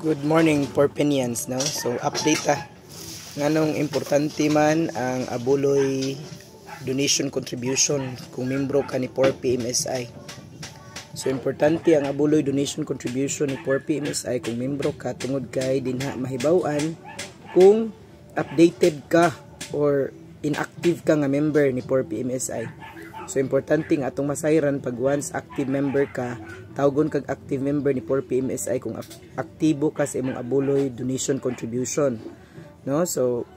Good morning, Porpenians, no? So update nganong importante man ang abuloy donation contribution kung membro ka ni Porpy MSI. So importante ang abuloy donation contribution ni Porpy MSI kung membro ka tungod kay dinha mahibaw-an kung updated ka or inactive ka nga member ni Porpy MSI. So importante nga atong masayran pag once active member ka, tawgon kag active member ni Porpy MSI kung aktibo ka sa imong abuloy donation contribution, no? So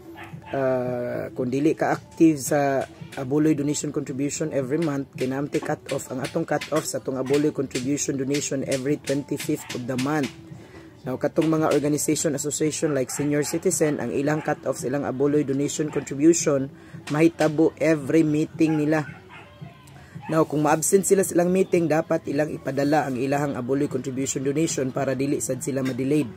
kung dili ka active sa abuloy donation contribution every month, kinamti cut off ang atong cut off sa atong abuloy contribution donation every 25th of the month. Now katong mga organization association like senior citizen, ang ilang cut off sa ilang abuloy donation contribution mahitabo every meeting nila. Now, kung ma-absent sila silang meeting, dapat ilang ipadala ang ilahang abuloy contribution donation para dili sad sila ma-delayed.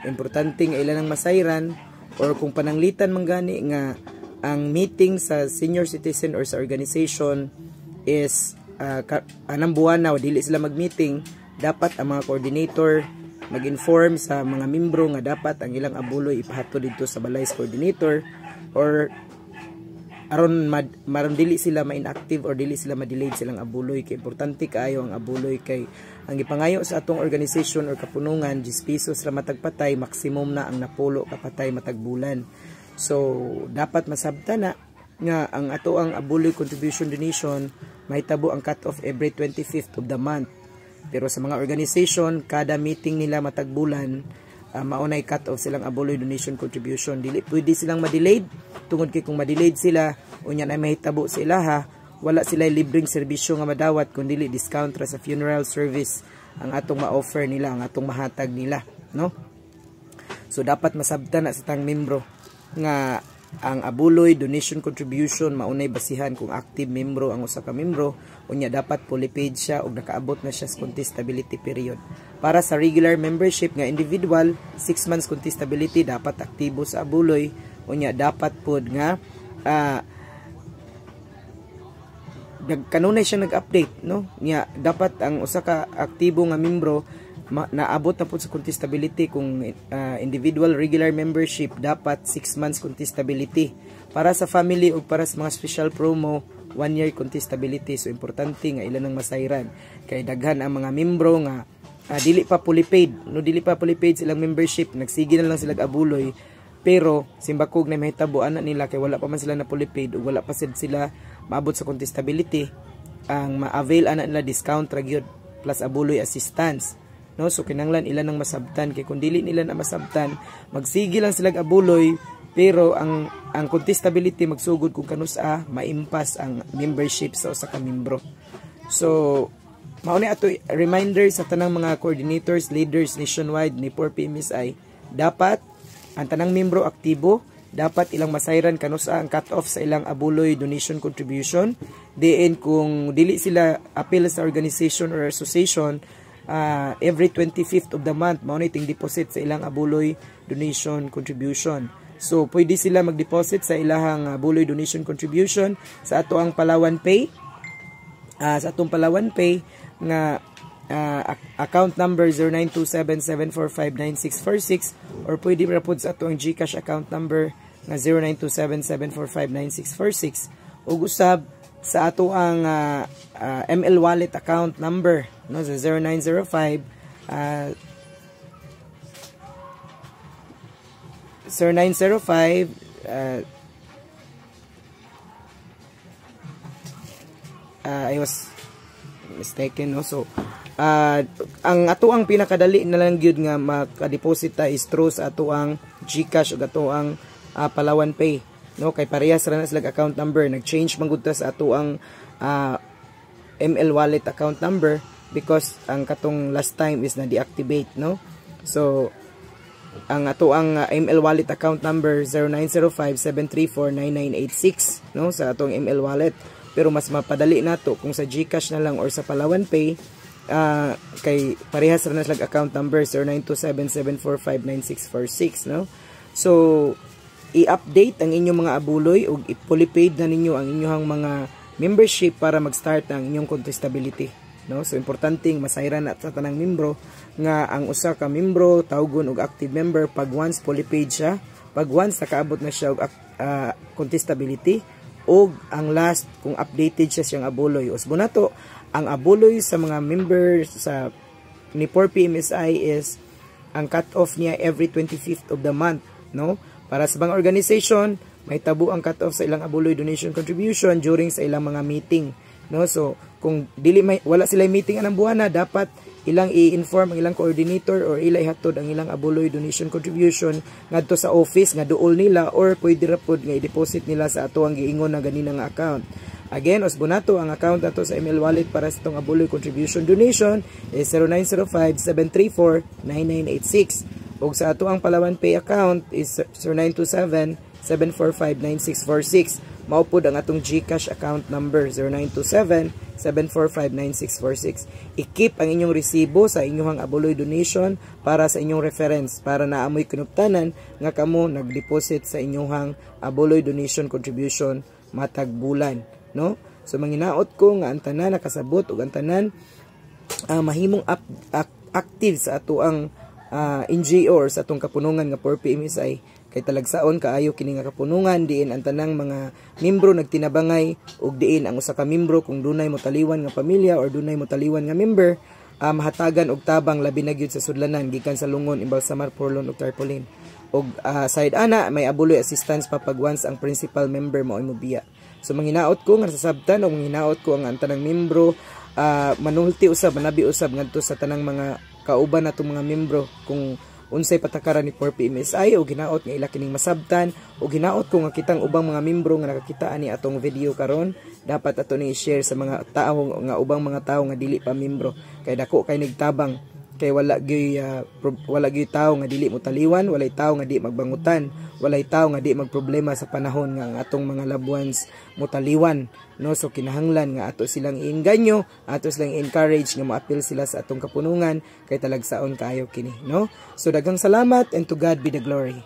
Importante nga ilang masayran or kung pananglitan man gani nga ang meeting sa senior citizen or sa organization is anang buwan na o dili sila mag-meeting, dapat ang mga coordinator mag-inform sa mga membro nga dapat ang ilang abuloy ipahatod dito sa balay coordinator or aron maron dili sila ma-inactive or dili sila ma-delayed silang abuloy. Kay importante kaayo ang abuloy, kay ang ipangayo sa atong organization or kapunungan 10 pesos ra matag patay, maximum na ang napulo kapatay matag bulan. So dapat masabtan na nga ang ato ang abuloy contribution donation mahitabo ang cut off every 25th of the month. Pero sa mga organization kada meeting nila matag bulan, maunay cut off silang abuloy donation contribution. Dili pwede silang ma-delayed tungod kay kung ma-delayed sila unya na mahitabo sa ilaha, wala sila libreng serbisyo nga madawat kun dili discount ra sa funeral service ang atong ma-offer nila, ang atong mahatag nila, no? So dapat masabtan na sa tang membro nga ang abuloy donation contribution maunay basihan kung active membro ang usa ka membro, unya dapat fully paid siya ug nakaabot na siya sa contestability period. Para sa regular membership nga individual, 6 months contestability dapat aktibo sa abuloy, unya dapat pod nga kanunay siya nag-update, no? Nya dapat ang usa ka aktibo nga membro naabot na po sa contestability. Kung individual regular membership dapat 6 months contestability. Para sa family o para sa mga special promo 1 year contestability. So importante nga ilan ang masayran kay daghan ang mga membro nga dili pa fully paid, no? Dili pa fully paid silang membership, nagsige na lang sila abuloy, pero simbakog na mahitabo ana nila kay wala pa man sila na fully paid o wala pa sila maabot sa contestability, ang ma-avail ana nila discount ra gyud plus abuloy assistance, no? So kinahanglan ilan ang masabtan kay kung dili nila na masabtan, magsige lang sila abuloy pero ang contestability magsugod kung kanusa maimpas ang membership sa usa ka membro. So mao ni ato reminder sa tanang mga coordinators, leaders nationwide ni Porpy MSI, dapat ang tanang membro aktibo, dapat ilang masayran kanusa ang cut-off sa ilang abuloy donation contribution. Diin kung dili sila appeal sa organization or association, every 25th of the month mao ni ting deposit sa ilang abuloy donation contribution. So pwede sila mag-deposit sa ilahang abuloy donation contribution sa ato ang Palawan Pay, sa atong Palawan Pay nga account number 0927-745-9646 or pwede ra pod sa ato ang GCash account number nga 0927-745-9646 ug usab sa ato ang ML wallet account number, no, sa 0905 I was mistaken, no? So ang ato ang pinakadali na lang gyud nga maka-deposit is through sa ato ang GCash ug ato ang Palawan Pay, no? Kay parehas ra na sila account number, nag-change man gud ta sa ato ang ML wallet account number because ang katong last time is na deactivate, no? So ang ato ang ML wallet account number 0905-734-9986, no, sa atong ML wallet. Pero mas mapadali nato kung sa GCash na lang or sa Palawan Pay, kay parehas ra na sila account number 0927-745-9646, no? So i-update ang inyong mga abuloy ug i-fully paid na ninyo ang inyong mga membership para mag-start ang inyong contestability. no? So importanteng masayran na sa tanang membro nga ang usa ka membro tawgon og active member pag once fully paid siya, pag once nakaabot na siya og contestability, og ang last kung updated siya siyang abuloy. Usbo nato ang abuloy sa mga members sa ni 4PMSI is ang cut-off niya every 25th of the month, no? Para sa bang organization, may tabo ang cut-off sa ilang abuloy donation contribution during sa ilang mga meeting, no? So kung wala sila meeting anang buwana, dapat ilang i-inform ang ilang coordinator or ila ihatod ang ilang abuloy donation contribution ngadto sa office nga duol nila, or pwede ra pod nga i-deposit nila sa ato ang giingon na ganina nga account. Again, usbo nato ang account nato sa email wallet para sa itong abuloy contribution donation is 0905-734-9986. ug sa ato ang Palawan Pay account is 0927-745-9646. Maupod ang atong GCash account number 0927-745-9646. I-keep ang inyong resibo sa inyong abuloy donation para sa inyong reference, para naamoy kinuptanan nga kamo nag-deposit sa inyong abuloy donation contribution matag bulan, no? So manginaot ko nga ang tanan nakasabot ug ang tanan mahimong active sa ato ang NGO or sa atong kapunungan nga 4PMSI. Kay talagsaon kaayo kini nga kapunungan, diin ang tanang mga membro nagtinabangay, ug diin ang usa ka membro kung dunay motaliwan nga pamilya or dunay motaliwan nga member, mahatagan og tabang labi na gyud sa sudlanan gikan sa lungon, imbalsamar, porlon ug tarpaulin. Og side ana may abuloy assistance pa pag once ang principal member mao mobiya. So manginaot ko nga sasabtan o manginaot ko ang tanang membro manulti usab, manabi usab ngadto sa tanang mga kauban natong mga membro kung unsay patakaran ni 4PMSI, o ginaot nga ila kining masabtan, o ginaot ko nga kitang ubang mga membro nga nakakitaan ni atong video karon, dapat ato ni i-share sa mga tao nga ubang mga tao nga dili pa membro, kay dako kay nagtabang, kay wala gyud tao nga dili mo taliwan, walay tao nga di magbangutan, walay tao nga di magproblema sa panahon nga ang atong mga loved ones mo taliwan, no? So kinahanglan nga ato silang iinganyo, ato silang encourage nga mo-appeal sila sa atong kapunungan, kay talagsaon kaayo kini, no? So daghang salamat, and to God be the glory.